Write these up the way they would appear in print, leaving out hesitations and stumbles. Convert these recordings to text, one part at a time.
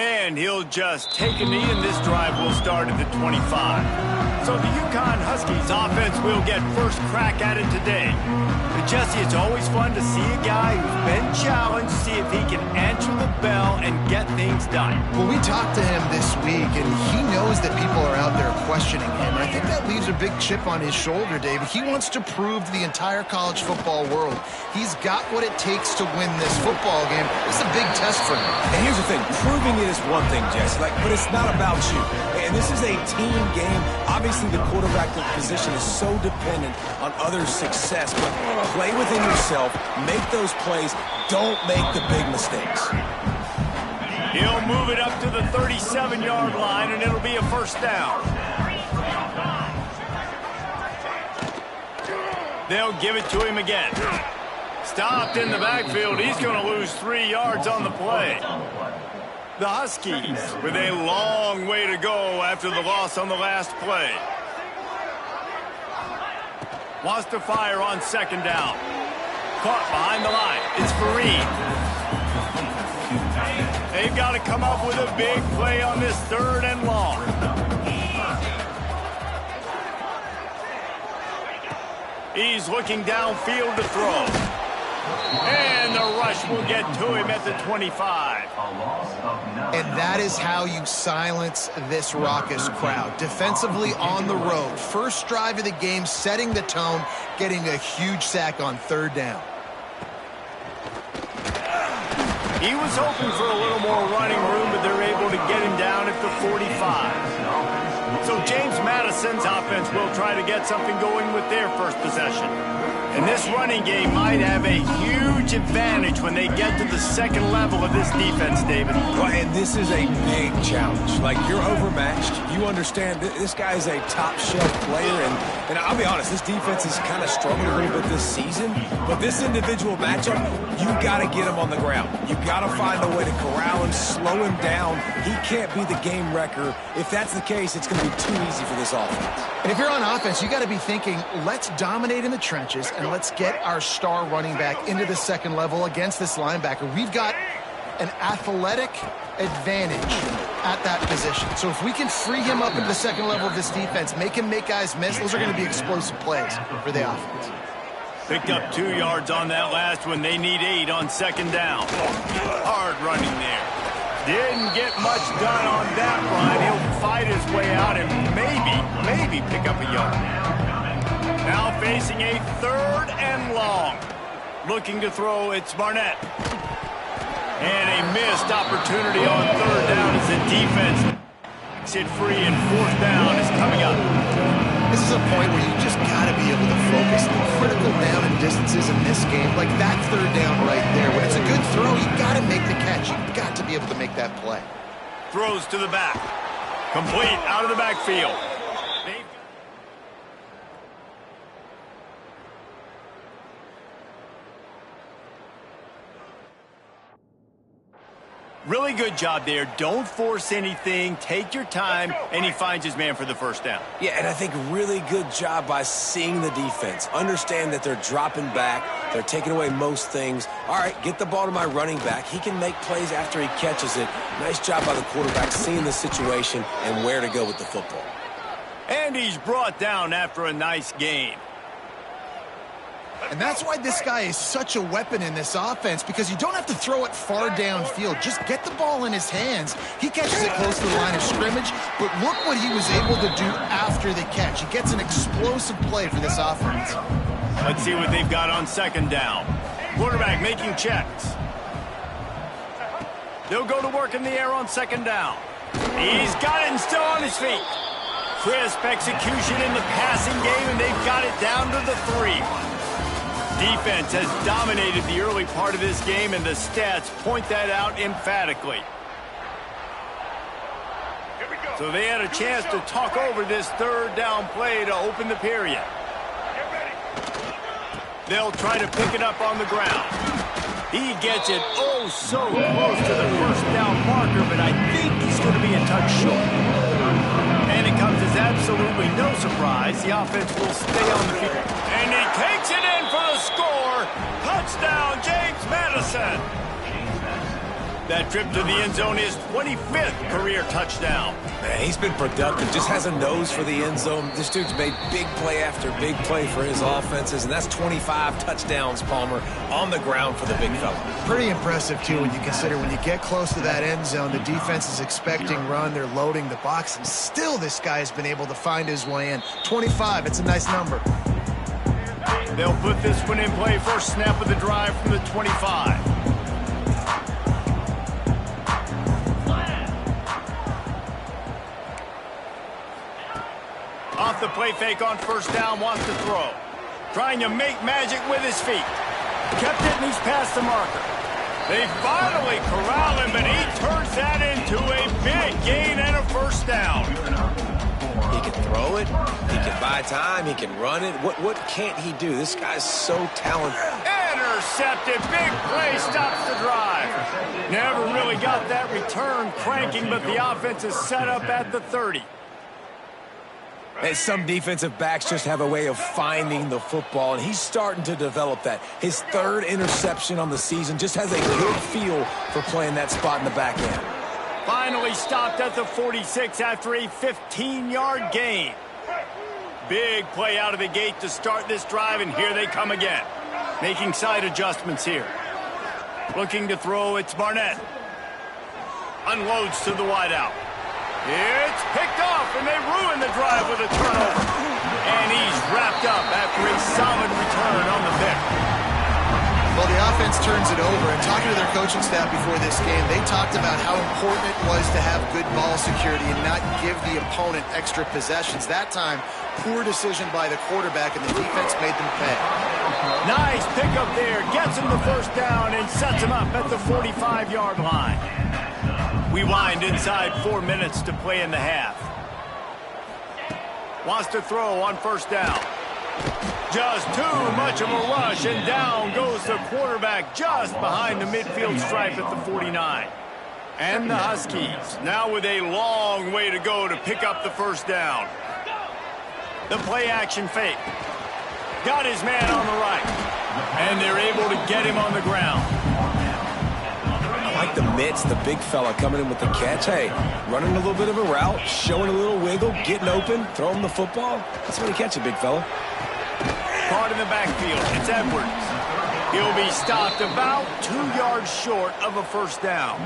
And he'll just take a knee, and this drive will start at the 25. So the UConn Huskies offense will get first crack at it today. But Jesse, it's always fun to see a guy who's been challenged, see if he can answer the bell and get things done. Well, we talked to him this week, and he knows that people are out there questioning him. And I think that leaves a big chip on his shoulder, David. He wants to prove to the entire college football world he's got what it takes to win this football game. It's a big test for him. And here's the thing. Proving it is one thing, Jesse, but it's not about you. And this is a team game. Obviously, the quarterback position is so dependent on others' success, but play within yourself, make those plays, don't make the big mistakes. He'll move it up to the 37-yard line, and it'll be a first down. They'll give it to him again. Stopped in the backfield. He's going to lose 3 yards on the play. The Huskies with a long way to go after the loss on the last play. Wants to fire on second down. Caught behind the line. It's Fareed. They've got to come up with a big play on this 3rd and long. He's looking downfield to throw. And the rush will get to him at the 25. And that is how you silence this raucous crowd. Defensively on the road. First drive of the game, setting the tone, getting a huge sack on 3rd down. He was hoping for a little more running room, but they're able to get him down at the 45. So James Madison's offense will try to get something going with their first possession. And this running game might have a huge advantage when they get to the second level of this defense, David. Well, and this is a big challenge. Like, you're overmatched. You understand this guy is a top-shelf player. And I'll be honest, this defense has kind of struggled a little bit this season. But this individual matchup, you got to get him on the ground. You got to find a way to corral him, slow him down. He can't be the game wrecker. If that's the case, it's going to be too easy for this offense. And if you're on offense, you got to be thinking, let's dominate in the trenches and let's get our star running back into the second level against this linebacker. We've got an athletic advantage at that position. So if we can free him up at the second level of this defense, make him make guys miss, those are going to be explosive plays for the offense. Picked up 2 yards on that last one. They need 8 on second down. Hard running there. Didn't get much done on that run. He'll fight his way out and maybe pick up a yard. Now facing a 3rd and long. Looking to throw, it's Barnett. And a missed opportunity on 3rd down as the defense makes it free, and 4th down is coming up. This is a point where you just got to be able to focus the critical down and distances in this game, like that 3rd down right there. When it's a good throw, you got to make the catch. You've got to be able to make that play. Throws to the back. Complete out of the backfield. Really good job there. Don't force anything. Take your time, and he finds his man for the first down. Yeah, and I think really good job by seeing the defense. Understand that they're dropping back. They're taking away most things. All right, get the ball to my running back. He can make plays after he catches it. Nice job by the quarterback seeing the situation and where to go with the football. And he's brought down after a nice gain. And that's why this guy is such a weapon in this offense, because you don't have to throw it far downfield. Just get the ball in his hands. He catches it close to the line of scrimmage, but look what he was able to do after the catch. He gets an explosive play for this offense. Let's see what they've got on second down. Quarterback making checks. They'll go to work in the air on second down. He's got it and still on his feet. Crisp execution in the passing game, and they've got it down to the 3. Defense has dominated the early part of this game, and the stats point that out emphatically. So they had a chance to talk over this 3rd down play to open the period. They'll try to pick it up on the ground. He gets it oh so close to the first down marker, but I think he's going to be a touch short. And it comes as absolutely no surprise. The offense will stay on the field. And he takes it in for the score. Touchdown, James Madison. That trip to the end zone is 25th career touchdown. Man, he's been productive, just has a nose for the end zone. This dude's made big play after big play for his offenses, and that's 25 touchdowns, Palmer, on the ground for the big fella. Pretty impressive, too, when you consider when you get close to that end zone, the defense is expecting run, they're loading the box, and still this guy has been able to find his way in. 25, it's a nice number. They'll put this one in play first snap of the drive from the 25. Off the play fake on first down, wants to throw. Trying to make magic with his feet. Kept it and he's past the marker. They finally corral him, but he turns that into a big gain and a first down. He can throw it, he can buy time, he can run it. What can't he do? This guy's so talented. Intercepted, big play, stops the drive. Never really got that return cranking, but the offense is set up at the 30. And some defensive backs just have a way of finding the football, and he's starting to develop that. His third interception on the season, just has a good feel for playing that spot in the back end. Finally stopped at the 46 after a 15-yard gain. Big play out of the gate to start this drive, and here they come again. Making side adjustments here. Looking to throw, it's Barnett. Unloads to the wideout. It's picked off, and they ruin the drive with a turnover. And he's wrapped up after a solid return on the pick. Well, the offense turns it over, and talking to their coaching staff before this game, they talked about how important it was to have good ball security and not give the opponent extra possessions. That time, poor decision by the quarterback, and the defense made them pay. Nice pickup there. Gets him the first down and sets him up at the 45-yard line. We wind inside 4 minutes to play in the half. Wants to throw on first down. Just too much of a rush, and down goes the quarterback just behind the midfield stripe at the 49. And the Huskies now with a long way to go to pick up the first down. The play-action fake. Got his man on the right. And they're able to get him on the ground. I like the mitts, the big fella coming in with the catch. Hey, running a little bit of a route, showing a little wiggle, getting open, throwing the football. That's when you catch it, big fella. Caught in the backfield. It's Edwards. He'll be stopped about 2 yards short of a first down.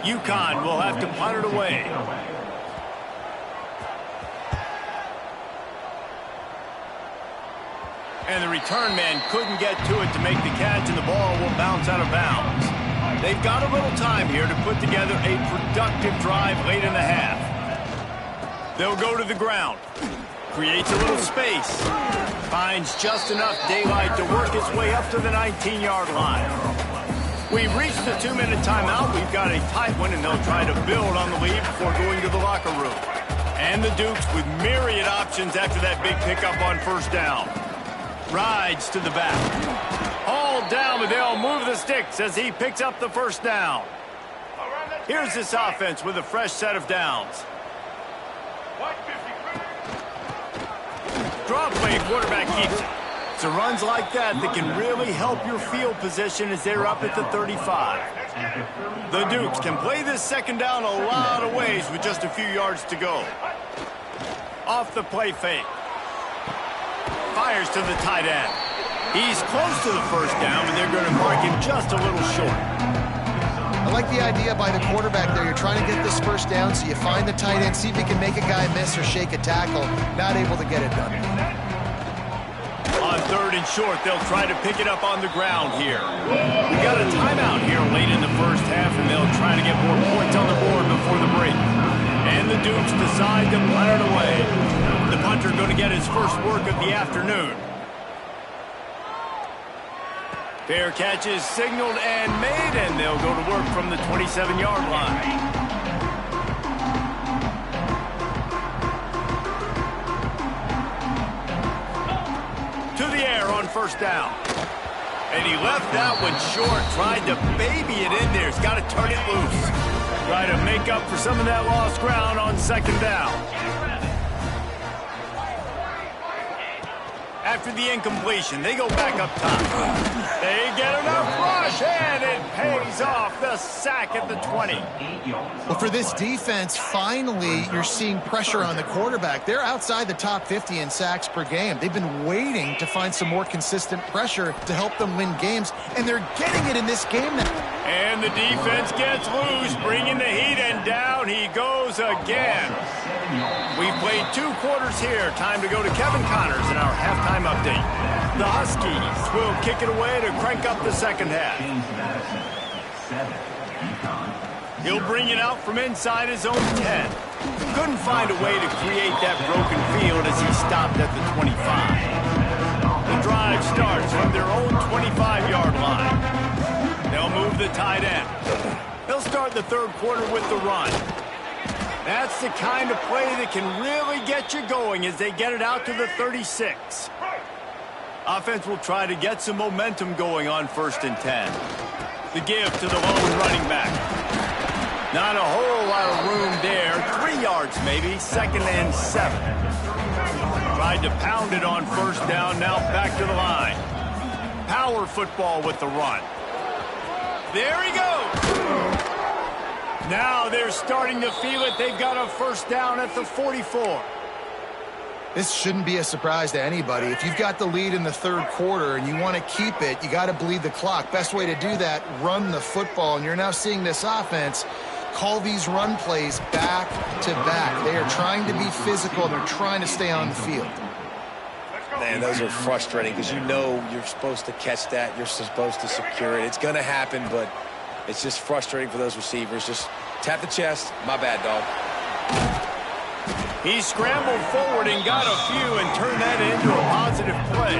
UConn will have to punt it away. And the return man couldn't get to it to make the catch, and the ball will bounce out of bounds. They've got a little time here to put together a productive drive late in the half. They'll go to the ground. Creates a little space. Finds just enough daylight to work his way up to the 19-yard line. We've reached the 2-minute timeout. We've got a tight one, and they'll try to build on the lead before going to the locker room. And the Dukes with myriad options after that big pickup on first down. Rides to the back. Hauled down, but they'll move the sticks as he picks up the first down. Here's this offense with a fresh set of downs. Draw play, quarterback keeps it. It's runs like that can really help your field position as they're up at the 35. The Dukes can play this second down a lot of ways with just a few yards to go. Off the play fake. Fires to the tight end. He's close to the first down, but they're going to mark him just a little short. I like the idea by the quarterback there. You're trying to get this first down, so you find the tight end, see if he can make a guy miss or shake a tackle. Not able to get it done. On third and short, they'll try to pick it up on the ground here. We got a timeout here late in the first half, and they'll try to get more points on the board before the break. And the Dukes decide to punt it away. The punter going to get his first work of the afternoon. Fair catch is signaled and made, and they'll go to work from the 27-yard line. To the air on first down. And he left that one short, tried to baby it in there. He's got to turn it loose. Try to make up for some of that lost ground on second down. After the incompletion, they go back up top. They get enough rush, and it pays off. The sack at the 20. Well, for this defense, finally, you're seeing pressure on the quarterback. They're outside the top 50 in sacks per game. They've been waiting to find some more consistent pressure to help them win games, and they're getting it in this game now. And the defense gets loose, bringing the heat, and down he goes again. We've played 2 quarters here. Time to go to Kevin Connors in our halftime update. The Huskies will kick it away to crank up the second half. He'll bring it out from inside his own 10. Couldn't find a way to create that broken field as he stopped at the 25. The drive starts from their own 25-yard line. They'll move the tight end. They'll start the third quarter with the run. That's the kind of play that can really get you going as they get it out to the 36. Offense will try to get some momentum going on 1st and 10. The give to the lone running back. Not a whole lot of room there. 3 yards maybe, 2nd and 7. Tried to pound it on 1st down, now back to the line. Power football with the run. There he goes. Now they're starting to feel it. They've got a 1st down at the 44. This shouldn't be a surprise to anybody. If you've got the lead in the third quarter and you want to keep it, you got to bleed the clock. Best way to do that, run the football. And you're now seeing this offense call these run plays back to back. They are trying to be physical. They're trying to stay on the field. Man, those are frustrating because you know you're supposed to catch that. You're supposed to secure it. It's going to happen, but it's just frustrating for those receivers. Just tap the chest. My bad, dog. He scrambled forward and got a few and turned that into a positive play.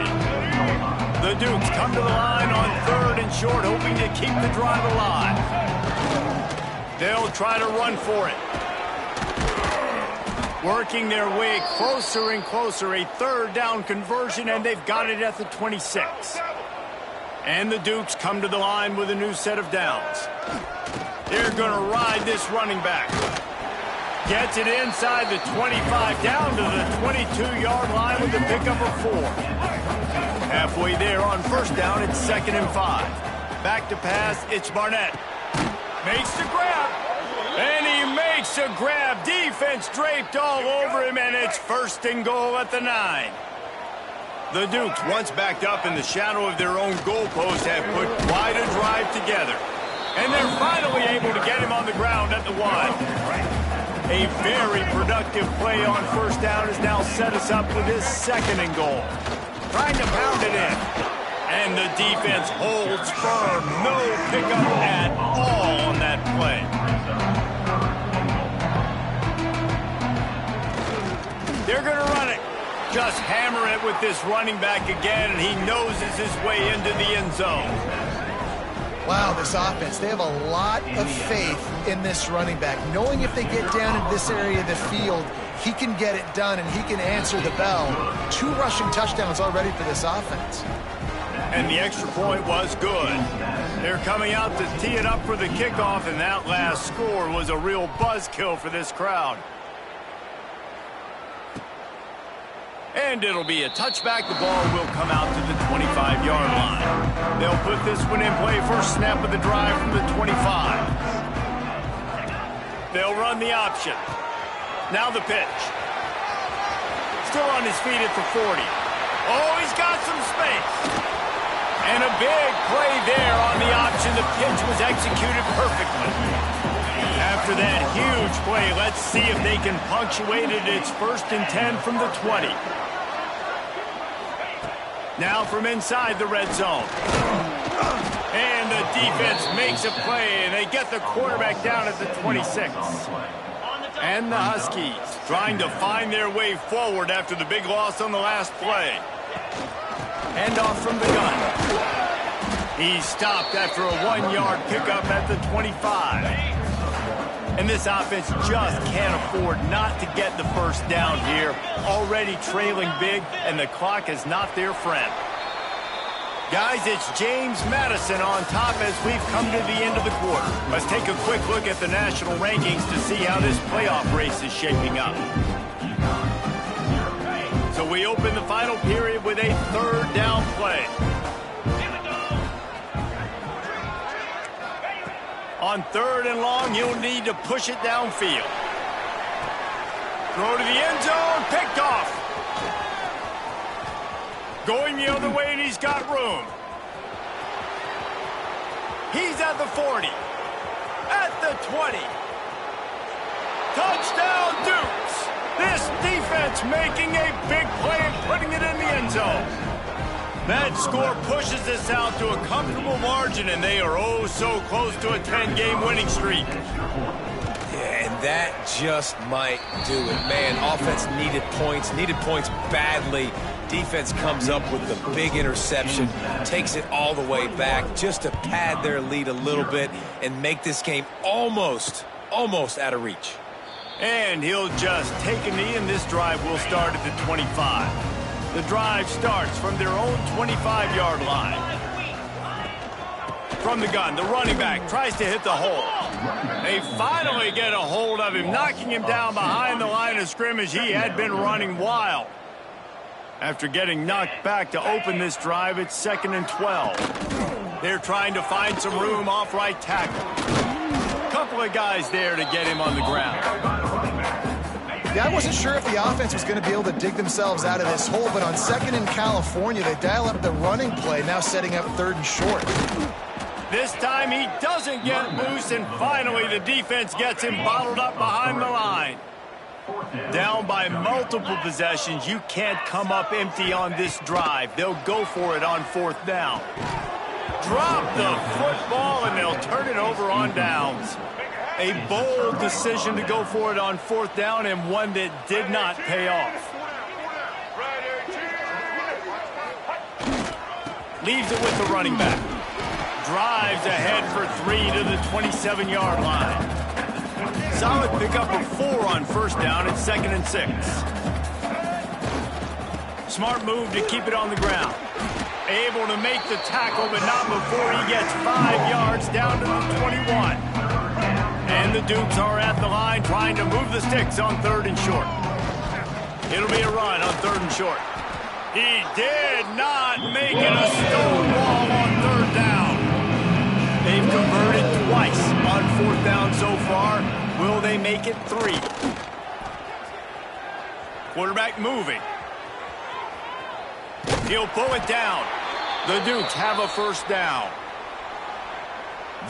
The Dukes come to the line on 3rd and short, hoping to keep the drive alive. They'll try to run for it. Working their way closer and closer. A 3rd down conversion, and they've got it at the 26. And the Dukes come to the line with a new set of downs. They're going to ride this running back. Gets it inside the 25, down to the 22-yard line with a pickup of 4. Halfway there on 1st down, it's 2nd and 5. Back to pass, it's Barnett. Makes the grab. And he makes a grab. Defense draped all over him, and it's 1st and goal at the 9. The Dukes, once backed up in the shadow of their own goalpost, have put quite a drive together. And they're finally able to get him on the ground at the 1. A very productive play on 1st down has now set us up with this 2nd and goal. Trying to pound it in. And the defense holds firm. No pickup at all on that play. They're going to run it. Just hammer it with this running back again, and he noses his way into the end zone. Wow, this offense, they have a lot of faith in this running back. Knowing if they get down in this area of the field, he can get it done and he can answer the bell. 2 rushing touchdowns already for this offense. And the extra point was good. They're coming out to tee it up for the kickoff, and that last score was a real buzzkill for this crowd. And it'll be a touchback. The ball will come out to the 25-yard line. They'll put this one in play. First snap of the drive from the 25. They'll run the option. Now the pitch. Still on his feet at the 40. Oh, he's got some space. And a big play there on the option. The pitch was executed perfectly. After that huge play, let's see if they can punctuate it. It's 1st and 10 from the 20. Now from inside the red zone. And the defense makes a play, and they get the quarterback down at the 26. And the Huskies trying to find their way forward after the big loss on the last play. Handoff from the gun. He stopped after a 1-yard pickup at the 25. And this offense just can't afford not to get the 1st down here. Already trailing big, and the clock is not their friend. Guys, it's James Madison on top as we've come to the end of the quarter. Let's take a quick look at the national rankings to see how this playoff race is shaping up. So we open the final period with a third down play. On 3rd and long, he'll need to push it downfield. Throw to the end zone, picked off. Going the other way, and he's got room. He's at the 40. At the 20. Touchdown, Dukes. This defense making a big play and putting it in the end zone. That score pushes us out to a comfortable margin, and they are oh so close to a 10-game winning streak. Yeah, and that just might do it. Man, offense needed points badly. Defense comes up with the big interception, takes it all the way back just to pad their lead a little bit and make this game almost out of reach. And he'll just take a knee, and this drive will start at the 25. The drive starts from their own 25-yard line. From the gun, the running back tries to hit the hole. They finally get a hold of him, knocking him down behind the line of scrimmage. He had been running wild. After getting knocked back to open this drive, it's 2nd and 12. They're trying to find some room off right tackle. Couple of guys there to get him on the ground. Yeah, I wasn't sure if the offense was going to be able to dig themselves out of this hole, but on 2nd in California, they dial up the running play, now setting up 3rd and short. This time he doesn't get loose, and finally the defense gets him bottled up behind the line. Down by multiple possessions, you can't come up empty on this drive. They'll go for it on 4th down. Drop the football, and they'll turn it over on downs. A bold decision to go for it on 4th down, and one that did not pay off. Leaves it with the running back. Drives ahead for 3 to the 27-yard line. Solid pickup of 4 on 1st down at 2nd and 6. Smart move to keep it on the ground. Able to make the tackle, but not before he gets 5 yards down to the 21. And the Dukes are at the line trying to move the sticks on 3rd and short. It'll be a run on 3rd and short. He did not make it a stonewall on 3rd down. They've converted twice on 4th down so far. Will they make it 3? Quarterback moving. He'll pull it down. The Dukes have a 1st down.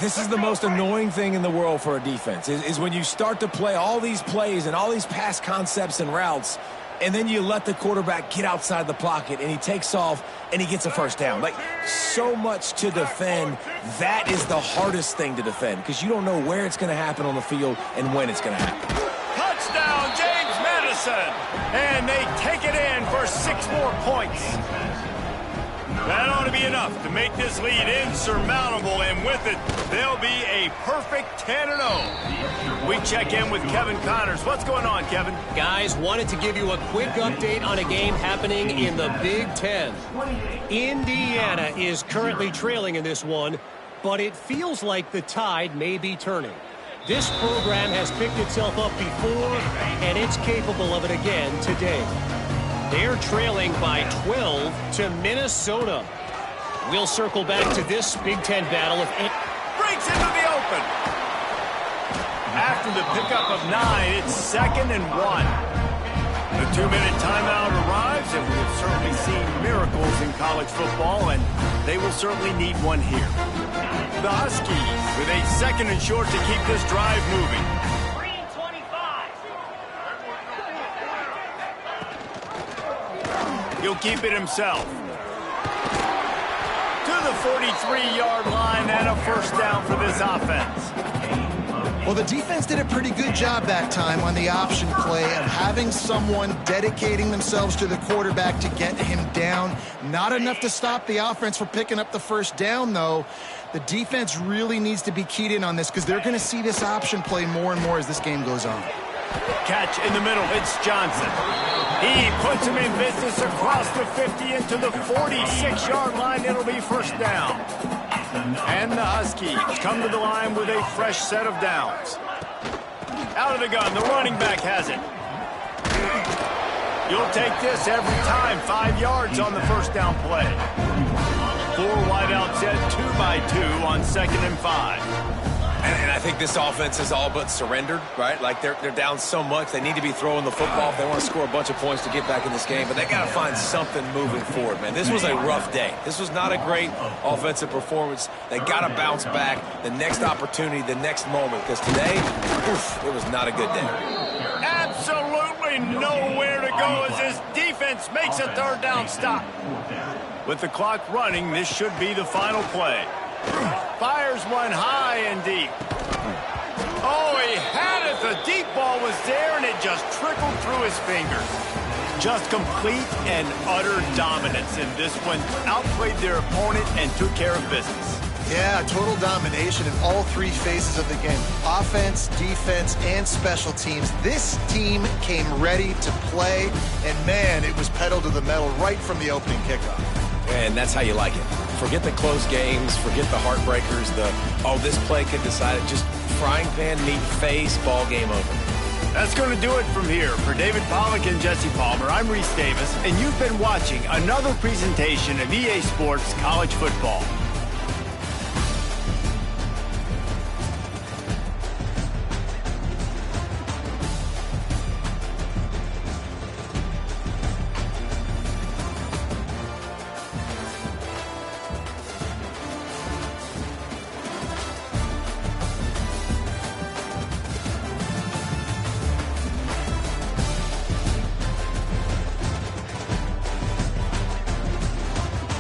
This is the most annoying thing in the world for a defense, is when you start to play all these plays and all these pass concepts and routes, and then you let the quarterback get outside the pocket, and he takes off, and he gets a 1st down. Like, so much to defend. That is the hardest thing to defend, because you don't know where it's going to happen on the field and when it's going to happen. Touchdown, James Madison! And they take it in for 6 more points. That ought to be enough to make this lead insurmountable, and with it, they'll be a perfect 10-0. We check in with Kevin Connors. What's going on, Kevin? Guys, wanted to give you a quick update on a game happening in the Big Ten. Indiana is currently trailing in this one, but it feels like the tide may be turning. This program has picked itself up before, and it's capable of it again today. They're trailing by 12 to Minnesota. We'll circle back to this Big Ten battle. Breaks into the open. After the pickup of 9, it's 2nd and 1. The 2-minute timeout arrives, and we have certainly seen miracles in college football, and they will certainly need one here. The Huskies with a 2nd and short to keep this drive moving. He'll keep it himself. To the 43-yard line and a 1st down for this offense. Well, the defense did a pretty good job that time on the option play of having someone dedicating themselves to the quarterback to get him down. Not enough to stop the offense from picking up the 1st down, though. The defense really needs to be keyed in on this because they're going to see this option play more and more as this game goes on. Catch in the middle. It's Johnson. He puts him in business across the 50 into the 46-yard line. It'll be 1st down. And the Huskies come to the line with a fresh set of downs. Out of the gun, the running back has it. You'll take this every time. 5 yards on the first down play. 4 wideout set, 2x2 on 2nd and 5. And I think this offense is all but surrendered, right? Like they're down so much. They need to be throwing the football if they want to score a bunch of points to get back in this game. But they got to find something moving forward, man. This was a rough day. This was not a great offensive performance. They got to bounce back the next opportunity, the next moment. Because today, it was not a good day. Absolutely nowhere to go as this defense makes a 3rd down stop. With the clock running, this should be the final play. Fires one high and deep. Oh, he had it. The deep ball was there, and it just trickled through his fingers. Just complete and utter dominance in this one. Outplayed their opponent and took care of business. Yeah, total domination in all 3 phases of the game. Offense, defense, and special teams. This team came ready to play, and man, it was pedal to the metal right from the opening kickoff. And that's how you like it. Forget the close games, forget the heartbreakers, this play could decide it. Just frying pan, meat face, ball game over. That's going to do it from here. For David Pollack and Jesse Palmer, I'm Reese Davis, and you've been watching another presentation of EA Sports College Football.